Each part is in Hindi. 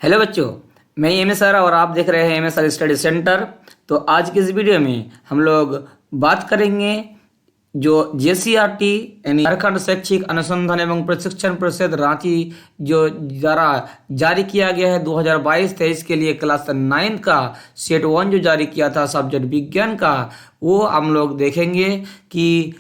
हेलो बच्चों, मैं एम एस सर और आप देख रहे हैं M S sir study centre. तो आज की इस वीडियो में हम लोग बात करेंगे जो JCRT यानी झारखंड शैक्षिक अनुसंधान एवं प्रशिक्षण परिषद रांची जो द्वारा जारी किया गया है 2022-23 के लिए क्लास 9 का सेट 1 जो जारी किया था सब्जेक्ट विज्ञान का, वो हम लोग देखेंगे कि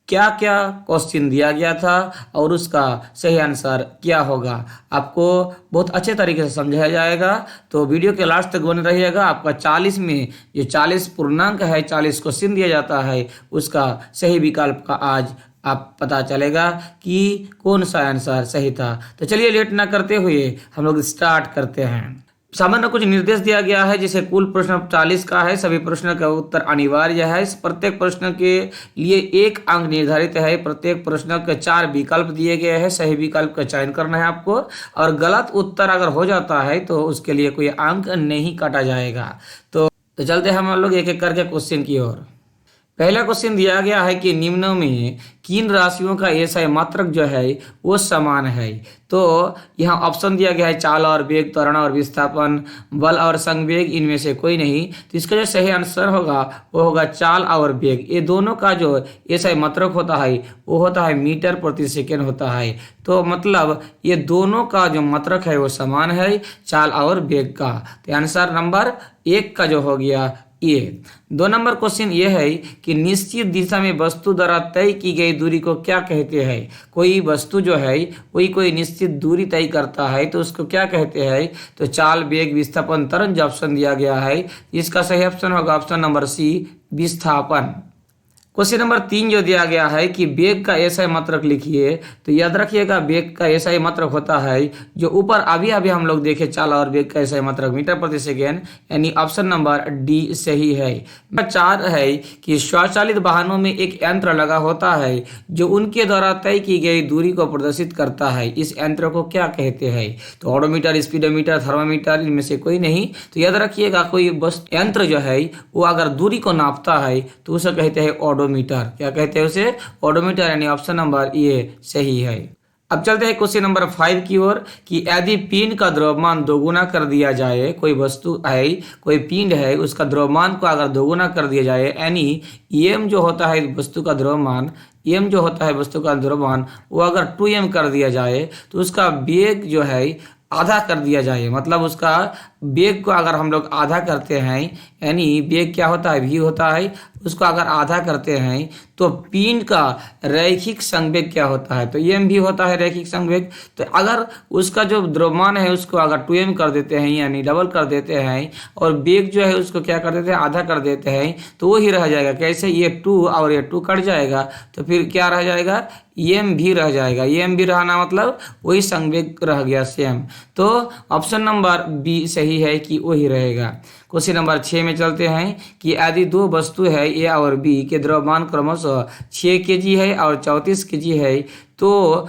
क्या क्या क्वेश्चन दिया गया था और उसका सही आंसर क्या होगा। आपको बहुत अच्छे तरीके से समझाया जाएगा, तो वीडियो के लास्ट तक बने रहिएगा। आपका 40 में जो 40 पूर्णांक है, 40 क्वेश्चन दिया जाता है, उसका सही विकल्प का आज आप पता चलेगा कि कौन सा आंसर सही था। तो चलिए लेट ना करते हुए हम लोग स्टार्ट करते हैं। सामान्य कुछ निर्देश दिया गया है, जैसे कुल प्रश्न 40 का है, सभी प्रश्नों का उत्तर अनिवार्य है। इस प्रत्येक प्रश्न के लिए 1 अंक निर्धारित है। प्रत्येक प्रश्न के 4 विकल्प दिए गए हैं, सही विकल्प का चयन करना है आपको, और गलत उत्तर अगर हो जाता है तो उसके लिए कोई अंक नहीं काटा जाएगा। तो चलते हैं हम लोग एक एक करके क्वेश्चन की ओर। पहला क्वेश्चन दिया गया है कि निम्नों में किन राशियों का एसआई मात्रक जो है वो समान है। तो यहाँ ऑप्शन दिया गया है चाल और वेग, त्वरण और विस्थापन, बल और संवेग, इनमें से कोई नहीं। तो इसका जो सही आंसर होगा वो होगा चाल और वेग। ये दोनों का जो एसआई मात्रक होता है वो होता है मीटर प्रति सेकेंड होता है। तो मतलब ये दोनों का जो मात्रक है वो समान है, चाल और वेग का। तो आंसर नंबर 1 का जो हो गया ये। 2 नंबर क्वेश्चन ये है कि निश्चित दिशा में वस्तु द्वारा तय की गई दूरी को क्या कहते हैं। कोई वस्तु जो है वही कोई निश्चित दूरी तय करता है तो उसको क्या कहते हैं। तो चाल, वेग, विस्थापन, त्वरण जो ऑप्शन दिया गया है, इसका सही ऑप्शन होगा ऑप्शन नंबर सी, विस्थापन। क्वेश्चन नंबर 3 जो दिया गया है कि वेग का एसआई मात्रक लिखिए। तो याद रखिएगा वेग का एसआई मात्रक होता है जो ऊपर अभी हम लोग देखे, चाल और वेग का एसआई मात्रक मीटर प्रति सेकेंड, यानी ऑप्शन नंबर डी सही है। नंबर 4 है कि स्वचालित वाहनों में एक यंत्र लगा होता है जो उनके द्वारा तय की गई दूरी को प्रदर्शित करता है। इस यंत्र को क्या कहते हैं। तो ऑडोमीटर, स्पीडोमीटर, थर्मामीटर, इनमें से कोई नहीं। तो याद रखिएगा कोई यंत्र जो है वो अगर दूरी को नापता है तो उसे कहते हैं ऑडोमीटर। क्या कहते हैं उसे, ऑडोमीटर, यानी ऑप्शन नंबर ये सही है। अब चलते हैं क्वेश्चन नंबर 5 की ओर कि यदि पिंड का द्रव्यमान दोगुना कर दिया जाए, कोई वस्तु है, कोई पिंड है, उसका द्रव्यमान को अगर दोगुना कर दिया जाए, यानी एम जो होता है वस्तु का द्रव्यमान, एम जो होता है वस्तु का द्रव्यमान, वो अगर 2m कर दिया जाए तो उसका वेग जो है आधा कर दिया जाए। मतलब उसका वेग को अगर हम लोग आधा करते हैं, यानी वेग क्या होता है, v होता है, उसको अगर आधा करते हैं तो पिंड का रैखिक संवेग क्या होता है। तो एम भी होता है रैखिक संवेग। तो अगर उसका जो द्रव्यमान है उसको अगर 2m कर देते हैं, यानी डबल कर देते हैं, और वेग जो है उसको क्या कर देते हैं, आधा कर देते हैं, तो वो ही रह जाएगा। कैसे, ये 2 और ये 2 कट जाएगा तो फिर क्या रह जाएगा, एम भी रह जाएगा। एम भी रहना मतलब वही संवेग रह गया सेम। तो ऑप्शन नंबर बी सही है कि वही रहेगा। क्वेश्चन नंबर 6 में चलते हैं कि यदि 2 वस्तु है ए और बी के द्रव्यमान क्रमशः 6 kg है और 34 kg है, तो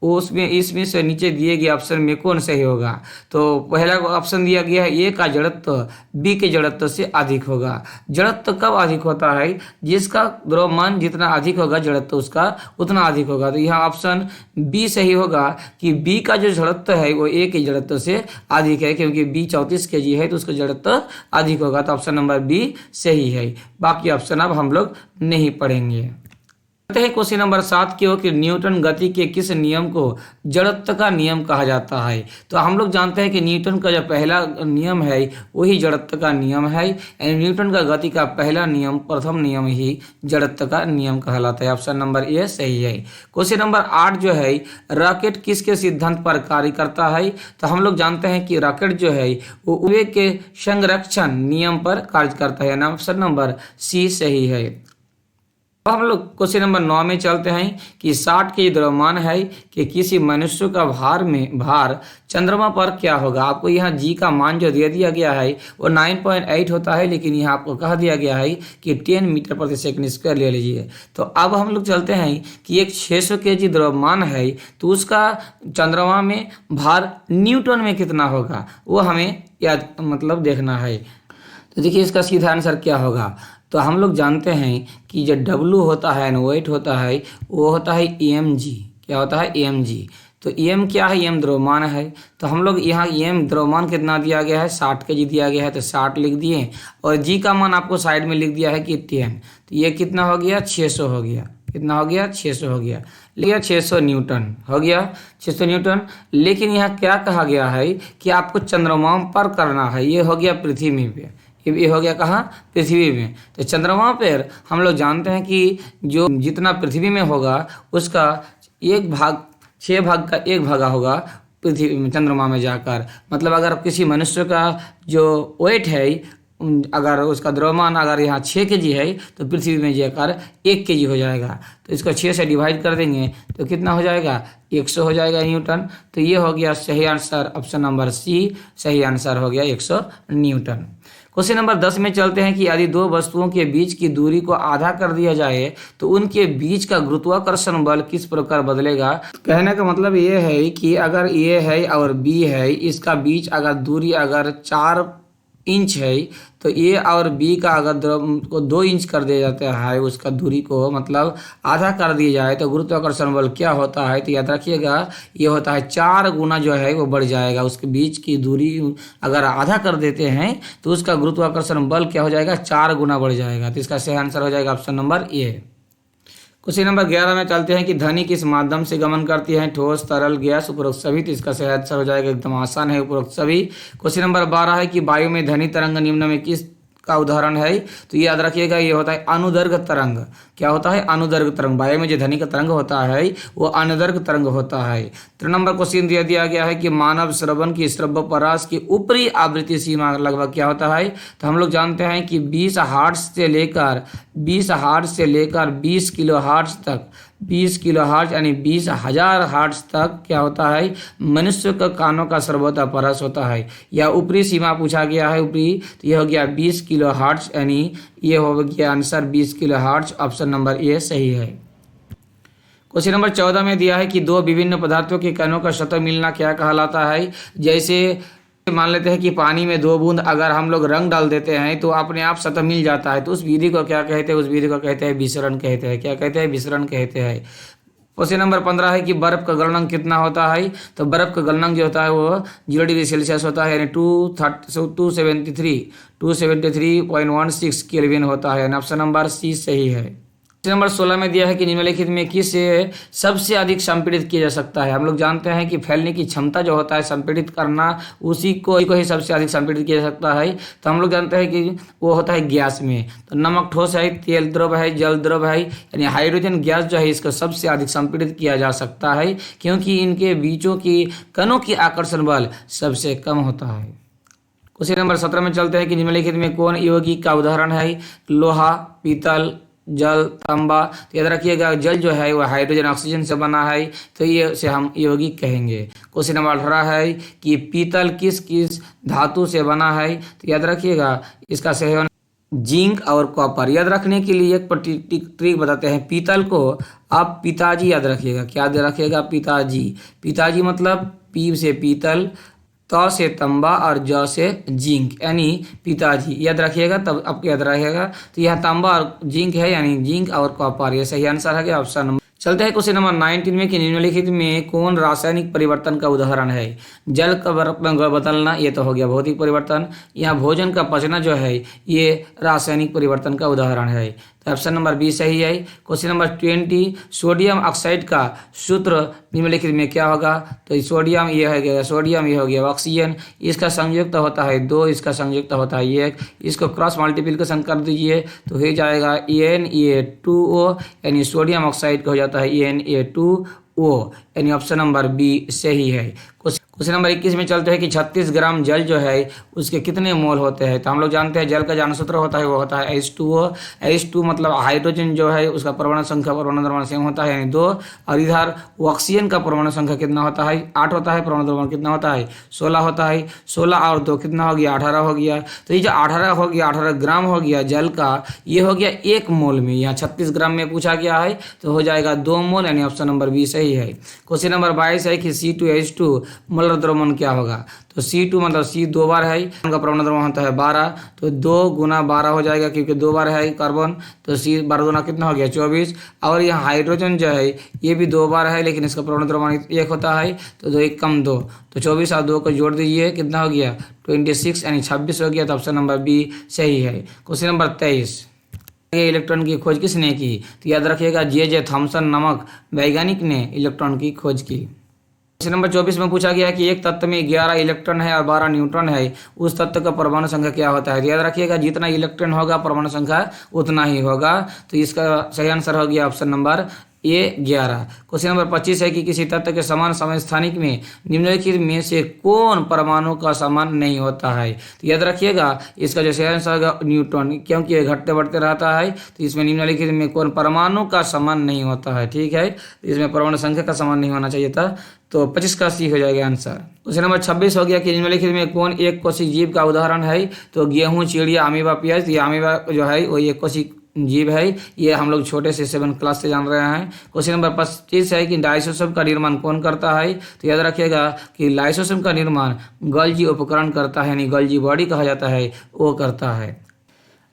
उसमें इसमें से नीचे दिए गए ऑप्शन में कौन सही होगा। तो पहला ऑप्शन दिया गया है ए का जड़त्व बी के जड़त्व से अधिक होगा। जड़त्व कब अधिक होता है, जिसका द्रव्यमान जितना अधिक होगा जड़त्व उसका उतना अधिक होगा। तो यहाँ ऑप्शन बी सही होगा कि बी का जो जड़त्व है वो ए के जड़त्व से अधिक है, क्योंकि बी 34 kg है तो उसका जड़त्व अधिक होगा। तो ऑप्शन नंबर बी सही है। बाकी ऑप्शन अब हम लोग नहीं पढ़ेंगे। क्वेश्चन नंबर 7 की ओर कि न्यूटन गति के किस नियम को जड़त्व का नियम कहा जाता है। तो हम लोग जानते हैं कि न्यूटन का जो पहला नियम है वही जड़त्व का नियम है। न्यूटन का गति का पहला नियम, प्रथम नियम ही जड़त्व का नियम कहलाता है। ऑप्शन नंबर ए सही है। क्वेश्चन नंबर 8 जो है रॉकेट किसके सिद्धांत पर कार्य करता है। तो हम लोग जानते हैं कि रॉकेट जो है वो वेग के संरक्षण नियम पर कार्य करता है। ऑप्शन नंबर सी सही है। अब हम लोग क्वेश्चन नंबर 9 में चलते हैं कि 60 के द्रव्यमान है कि किसी मनुष्य का भार चंद्रमा पर क्या होगा। आपको यहाँ जी का मान जो दे दिया गया है वो 9.8 होता है, लेकिन यहाँ आपको कहा दिया गया है कि 10 मीटर प्रति सेकंड स्क्वायर ले लीजिए। तो अब हम लोग चलते हैं कि एक 600 kg द्रव्यमान है तो उसका चंद्रमा में भार न्यूटन में कितना होगा वो हमें याद मतलब देखना है। तो देखिए इसका सीधा आंसर क्या होगा। तो हम लोग जानते हैं कि जो W होता है, वेट होता है, वो होता है mg। क्या होता है, mg। तो एम क्या है, एम द्रव्यमान है। तो हम लोग यहाँ एम द्रव्यमान कितना दिया गया है, 60 kg दिया गया है, तो 60 लिख दिए। और जी का मान आपको साइड में लिख दिया है कि 10। तो ये कितना हो गया, 600 हो गया। कितना हो गया, 600 हो गया। लिया 600 न्यूटन हो गया, 600 न्यूटन। लेकिन यहाँ क्या कहा गया है कि आपको चंद्रमा पर करना है। ये हो गया पृथ्वी पे, ये हो गया कहाँ, पृथ्वी में। तो चंद्रमा पर हम लोग जानते हैं कि जो जितना पृथ्वी में होगा उसका 6 भाग का 1 भागा होगा पृथ्वी चंद्रमा में जाकर। मतलब अगर किसी मनुष्य का जो वेट है, अगर उसका द्रव्यमान अगर यहाँ 6 kg है तो पृथ्वी में जाकर 1 kg हो जाएगा। तो इसको 6 से डिवाइड कर देंगे तो कितना हो जाएगा, 100 हो जाएगा न्यूटन। तो ये हो गया सही आंसर, ऑप्शन नंबर सी सही आंसर हो गया 100 न्यूटन। क्वेश्चन नंबर 10 में चलते हैं कि यदि दो वस्तुओं के बीच की दूरी को आधा कर दिया जाए तो उनके बीच का गुरुत्वाकर्षण बल किस प्रकार बदलेगा। कहने का मतलब ये है कि अगर ये है और बी है, इसका बीच अगर दूरी अगर 4 इंच है तो ए और बी का अगर को 2 इंच कर दिया जाता है, उसका दूरी को मतलब आधा कर दिया जाए तो गुरुत्वाकर्षण बल क्या होता है। तो याद रखिएगा ये होता है 4 गुना जो है वो बढ़ जाएगा। उसके बीच की दूरी अगर आधा कर देते हैं तो उसका गुरुत्वाकर्षण बल क्या हो जाएगा, 4 गुना बढ़ जाएगा। तो इसका सही आंसर हो जाएगा option number A. Question number 11 में चलते हैं कि ध्वनि किस माध्यम से गमन करती है, ठोस, तरल, गैस, उपरोक्त सभी। तो इसका सही आंसर हो जाएगा, एकदम आसान है, उपरोक्त सभी। क्वेश्चन नंबर 12 है कि वायु में ध्वनि तरंग निम्न में किस का उदाहरण है। तो ये याद रखिएगा ये होता है अनुदैर्घ्य तरंग। क्या होता है, अनुदैर्घ्य तरंग। वायु में जो ध्वनि का तरंग होता है वो अनुदैर्घ्य तरंग होता है। 3 नंबर क्वेश्चन दिया गया है कि मानव श्रवण की श्रव्य परास की ऊपरी आवृत्ति सीमा लगभग क्या होता है। तो हम लोग जानते हैं कि 20 हर्ट्ज से लेकर 20 किलो हर्ट्ज तक, 20 किलो हर्ट्ज यानी 20,000 हर्ट्ज तक क्या होता है, मनुष्य का कानों का सर्वोत्तम परस होता है। या ऊपरी सीमा पूछा गया है, ऊपरी, तो ये हो गया 20 किलो हर्ट्ज, यानी ये हो गया answer 20 kilo hertz, option number A सही है। क्वेश्चन नंबर 14 में दिया है कि दो विभिन्न पदार्थों के कणों का सतह मिलना क्या कहलाता है। जैसे मान लेते हैं कि पानी में 2 बूंद अगर हम लोग रंग डाल देते हैं तो अपने आप सतह मिल जाता है। तो उस विधि को क्या कहते हैं, उस विधि को कहते हैं विसरण कहते हैं। क्या कहते हैं, विसरण कहते हैं। क्वेश्चन नंबर 15 है कि बर्फ का गलनांक कितना होता है। तो बर्फ का गलनांक जो होता है वो 0 डिग्री सेल्सियस होता है, यानी 273.16 केल्विन होता है। ऑप्शन नंबर सी सही है। क्वेश्चन नंबर 16 में दिया है कि निम्नलिखित में किस सबसे अधिक संपीड़ित किया जा सकता है। हम लोग जानते हैं कि फैलने की क्षमता जो होता है, संपीड़ित करना, उसी को ही सबसे अधिक संपीड़ित किया जा सकता है। तो हम लोग जानते हैं कि वो होता है गैस में। तो नमक ठोस है, तेल द्रव है, जल द्रव है, यानी हाइड्रोजन गैस जो है इसको सबसे अधिक संपीड़ित किया जा सकता है, क्योंकि इनके बीचों की कणों की आकर्षण बल सबसे कम होता है। क्वेश्चन नंबर 17 में चलते हैं कि निम्नलिखित में कौन यौगिक का उदाहरण है। लोहा, पीतल, जल, तांबा। तो याद रखिएगा जल जो है वो हाइड्रोजन ऑक्सीजन से बना है, तो ये से हम यौगिक कहेंगे। क्वेश्चन नंबर 18 है कि पीतल किस किस धातु से बना है। तो याद रखिएगा इसका सही होना जिंक और कॉपर। याद रखने के लिए एक ट्रिक बताते हैं। पीतल को आप पिताजी याद रखिएगा। क्या याद रखिएगा, पिताजी। पिताजी मतलब पी से पीतल, त से तंबा और ज से जिंक, यानी पिताजी याद रखिएगा, तब आपको याद रहेगा। तो यह तांबा और जिंक है, यानी जिंक और कॉपर, ये सही आंसर है ऑप्शन नंबर। चलते हैं क्वेश्चन नंबर 19 में कि निम्नलिखित में कौन रासायनिक परिवर्तन का उदाहरण है। जल का बर्फ में बदलना, ये तो हो गया भौतिक परिवर्तन। यहाँ भोजन का पचना जो है ये रासायनिक परिवर्तन का उदाहरण है। तो ऑप्शन नंबर बी सही है। क्वेश्चन नंबर 20 सोडियम ऑक्साइड का सूत्र निम्नलिखित में क्या होगा। तो सोडियम ये हो गया, सोडियम ये हो गया ऑक्सीजन, इसका संयुक्त होता है 2, इसका संयुक्त होता है 1, इसको क्रॉस मल्टीप्लिकेशन कर दीजिए तो हो जाएगा Na2O, यानी सोडियम ऑक्साइड का हो जाता है Na2O, यानी ऑप्शन नंबर बी सही है। क्वेश्चन नंबर 21 में चलते हैं कि 36 ग्राम जल जो है उसके कितने मोल होते हैं। तो हम लोग जानते हैं जल का जो अणुसूत्र होता है वो होता है H2O। H2 मतलब हाइड्रोजन जो है उसका परमाणु संख्या परमाणु द्रव्यमान सेम होता है, यानी 2। और इधर ऑक्सीजन का परमाणु संख्या कितना होता है, 8 होता है। परमाणु द्रव्यमान कितना होता है, 16 होता है। 16 और 2 कितना हो गया, 18 हो गया। तो ये जो 18 हो गया, 18 ग्राम हो गया जल का, ये हो गया 1 मोल में। यहाँ 36 ग्राम में पूछा गया है तो हो जाएगा 2 मोल, यानी ऑप्शन नंबर बी सही है। क्वेश्चन नंबर 22 है कि C2H2 मोल परमाणु द्रव्यमान क्या होगा? तो C2 मतलब C 2 बार है, का परमाणु द्रव्यमान होता है 12, तो 2 गुना 12 हो जाएगा क्योंकि 2 बार है कार्बन, तो C 12 गुना कितना हो गया 24। और यहाँ हाइड्रोजन जो है ये भी 2 बार है लेकिन इसका परमाणु द्रव्यमान 1 होता है, तो 2 1 कम 2, तो 24 और 2 को जोड़ दीजिए कितना हो गया 26 यानी 26 हो गया। तो ऑप्शन नंबर बी सही है। क्वेश्चन नंबर 23, इलेक्ट्रॉन की खोज किसने की? तो याद रखिएगा जे थॉमसन नामक वैज्ञानिक ने इलेक्ट्रॉन की खोज की। क्वेश्चन नंबर 24 में पूछा गया कि एक तत्व में 11 इलेक्ट्रॉन है और 12 न्यूट्रॉन है, उस तत्व का परमाणु संख्या क्या होता है? तो याद रखिएगा जितना इलेक्ट्रॉन होगा परमाणु संख्या उतना ही होगा, तो इसका सही आंसर हो गया option number A 11। Question number 25 है कि किसी तत्व के समान समस्थानिक में निम्नलिखित में से कौन परमाणु का समान नहीं होता है? तो याद रखिएगा इसका जो सही आंसर होगा न्यूट्रॉन, क्योंकि ये घटते बढ़ते रहता है, तो इसमें निम्नलिखित में कौन परमाणु का समान नहीं होता है। ठीक है, इसमें परमाणु संख्या का समान नहीं होना चाहिए था, तो 25 का सी हो जाएगा आंसर। क्वेश्चन नंबर 26 हो गया कि निम्नलिखित में कौन एक कोशिक जीव का उदाहरण है? तो गेहूं, चिड़िया, अमीबा, प्याज। ये अमीबा जो है वो एक कोशिक जीव है, ये हम लोग छोटे से 7 क्लास से जान रहे हैं। क्वेश्चन नंबर 25 है कि लाइसोसोम का निर्माण कौन करता है? तो याद रखिएगा कि लाइसोसोम का निर्माण गोल्जी उपकरण करता है, यानी गोल्जी बॉडी कहा जाता है, वो करता है।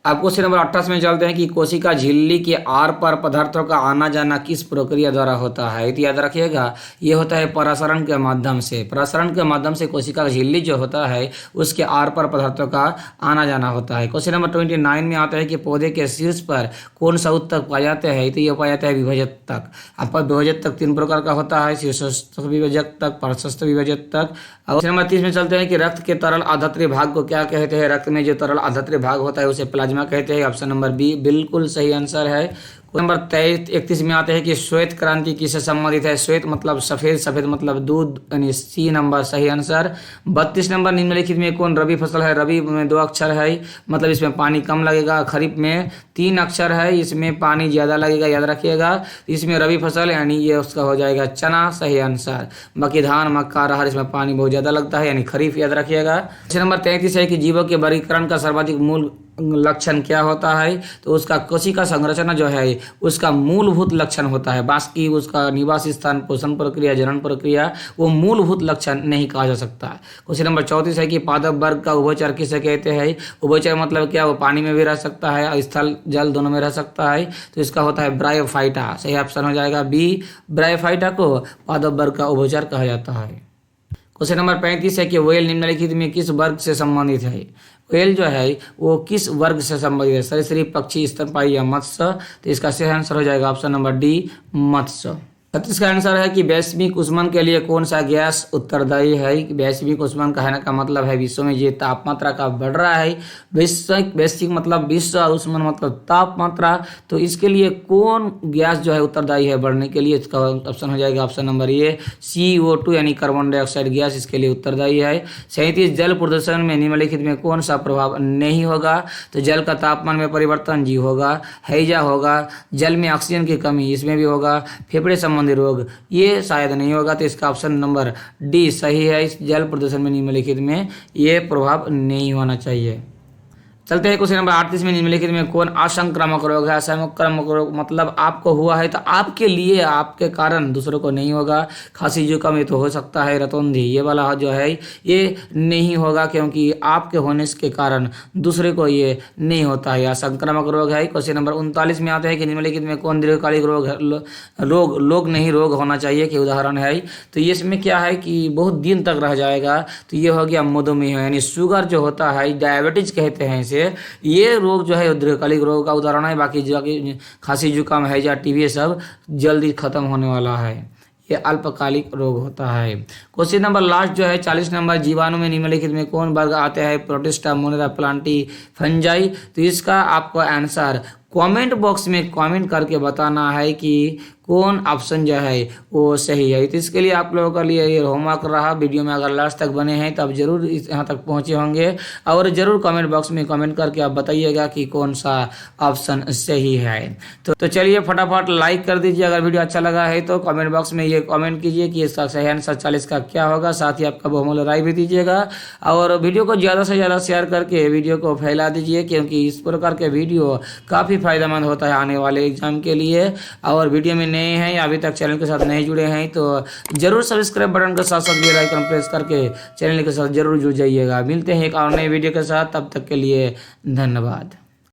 अब क्वेश्चन नंबर 28 में चलते हैं कि कोशिका झिल्ली के आर पार पदार्थों का आना जाना किस प्रक्रिया द्वारा होता है? तो याद रखिएगा ये होता है परासरण के माध्यम से। परासरण के माध्यम से कोशिका का झिल्ली जो होता है उसके आर पार पदार्थों का आना जाना होता है। क्वेश्चन नंबर 29 में आता है कि पौधे के शीर्ष पर कौन सा उत्तक पाया जाता है? तो ये पाया जाता है विभजक तक। आपका विभजक तक 3 प्रकार का होता है, शीर्षस्थ विभजक तक, पार्श्वस्थ विभजक तक। क्वेश्चन नंबर 30 में चलते हैं कि रक्त के तरल आधात्रिय भाग को क्या कहते हैं? रक्त में जो तरल आधात्रिय भाग होता है उसे प्लाज्मा कहते हैं। ऑप्शन नंबर बी बिल्कुल सही आंसर है। नंबर 31 में आते हैं कि श्वेत क्रांति किससे संबंधित है? श्वेत मतलब सफेद, सफेद मतलब दूध, यानी सी नंबर सही आंसर। 32 नंबर निम्नलिखित में कौन रबी फसल है? रबी में 2 अक्षर है, मतलब इसमें पानी कम लगेगा। खरीफ में 3 अक्षर है, इसमें पानी ज्यादा लगेगा, याद रखिएगा। इसमें रबी फसल यानी ये उसका हो जाएगा चना, सही आंसर। बाकी धान, मक्का, अरहर इसमें पानी बहुत ज्यादा लगता है, यानी खरीफ, याद रखिएगा। क्वेश्चन नंबर 33 है कि जीवों के वर्गीकरण का सर्वाधिक मूल लक्षण क्या होता है? तो उसका कोशिका संरचना जो है उसका मूलभूत लक्षण होता है, बाकी उसका निवास स्थान, पोषण प्रक्रिया, जनन प्रक्रिया वो मूलभूत लक्षण नहीं कहा जा सकता। क्वेश्चन नंबर 34 है कि पादप वर्ग का उभयचर किसे कहते हैं? उभयचर मतलब क्या? वो पानी में भी रह सकता है, स्थल जल दोनों में रह सकता है, तो इसका होता है ब्रायोफाइटा। सही ऑप्शन हो जाएगा बी, ब्रायोफाइटा को पादप वर्ग का उभयचर कहा जाता है। क्वेश्चन नंबर 35 है कि व्हेल निम्नलिखित में किस वर्ग से संबंधित है? व्हेल जो है वो किस वर्ग से संबंधित है? सरीसृप, पक्षी, स्तनपायी या मत्स्य? तो इसका सही आंसर हो जाएगा ऑप्शन नंबर डी, मत्स्य। 36 का आंसर है कि वैश्विक ऊष्मन के लिए कौन सा गैस उत्तरदायी है? वैश्विक ऊष्मन कहने का मतलब है विश्व में जो तापमात्रा का बढ़ रहा है, वैश्विक मतलब विश्व, ऊष्मन मतलब तापमात्रा, तो इसके लिए कौन गैस जो है उत्तरदायी है बढ़ने के लिए? इसका ऑप्शन हो जाएगा ऑप्शन नंबर ए, CO2 यानी कार्बन डाइऑक्साइड गैस इसके लिए उत्तरदायी है। 37 जल प्रदूषण में निम्नलिखित में कौन सा प्रभाव नहीं होगा? तो जल का तापमान में परिवर्तन जी होगा, हैजा होगा, जल में ऑक्सीजन की कमी इसमें भी होगा, फेफड़े संबंधी रोग ये शायद नहीं होगा, तो इसका ऑप्शन नंबर डी सही है। इस जल प्रदूषण में निम्नलिखित में ये प्रभाव नहीं होना चाहिए। चलते हैं क्वेश्चन नंबर 38 में निम्नलिखित में कौन असंक्रामक रोग है? असंक्रामक रोग मतलब आपको हुआ है तो आपके लिए, आपके कारण दूसरों को नहीं होगा। खांसी जुकाम ये तो हो सकता है, रतौंधी ये वाला जो है ये नहीं होगा क्योंकि आपके होने के कारण दूसरे को ये नहीं होता है, असंक्रामक रोग है। क्वेश्चन नंबर 39 में आता है कि निम्नलिखित में कौन दीर्घकालिक रोग नहीं रोग होना चाहिए कि उदाहरण है? तो ये इसमें क्या है कि बहुत दिन तक रह जाएगा, तो ये हो गया मधुमेह यानी शुगर जो होता है, डायबिटीज कहते हैं इसे। ये रोग जो है दीर्घकालिक रोग का उदाहरण है, बाकी खांसी जुकाम है या टीबी ये सब जल्दी खत्म होने वाला है, ये अल्पकालिक रोग होता है। क्वेश्चन नंबर लास्ट जो है 40 नंबर, जीवाणु में निम्नलिखित में कौन वर्ग आते हैं? Protista, Monera, Plantae, fungi. तो इसका आपको आंसर कमेंट बॉक्स में कमेंट करके बताना है कि कौन ऑप्शन जो है वो सही है। तो इसके लिए आप लोगों के लिए ये होमवर्क रहा। वीडियो में अगर लास्ट तक बने हैं तो आप जरूर यहाँ तक पहुँचे होंगे और ज़रूर कमेंट बॉक्स में कमेंट करके आप बताइएगा कि कौन सा ऑप्शन सही है। तो चलिए फटाफट लाइक कर दीजिए, अगर वीडियो अच्छा लगा है तो कमेंट बॉक्स में ये कमेंट कीजिए कि इसका सही आंसर 40 का क्या होगा। साथ ही आपका बहुमूल्य राय भी दीजिएगा और वीडियो को ज़्यादा से ज़्यादा शेयर करके वीडियो को फैला दीजिए, क्योंकि इस प्रकार के वीडियो काफ़ी काफ़ी फायदेमंद होता है आने वाले एग्जाम के लिए। और वीडियो में नए हैं या अभी तक चैनल के साथ नहीं जुड़े हैं तो जरूर सब्सक्राइब बटन के साथ साथ बेल आइकन प्रेस करके चैनल के साथ जरूर जुड़ जाइएगा। मिलते हैं एक और नए वीडियो के साथ, तब तक के लिए धन्यवाद।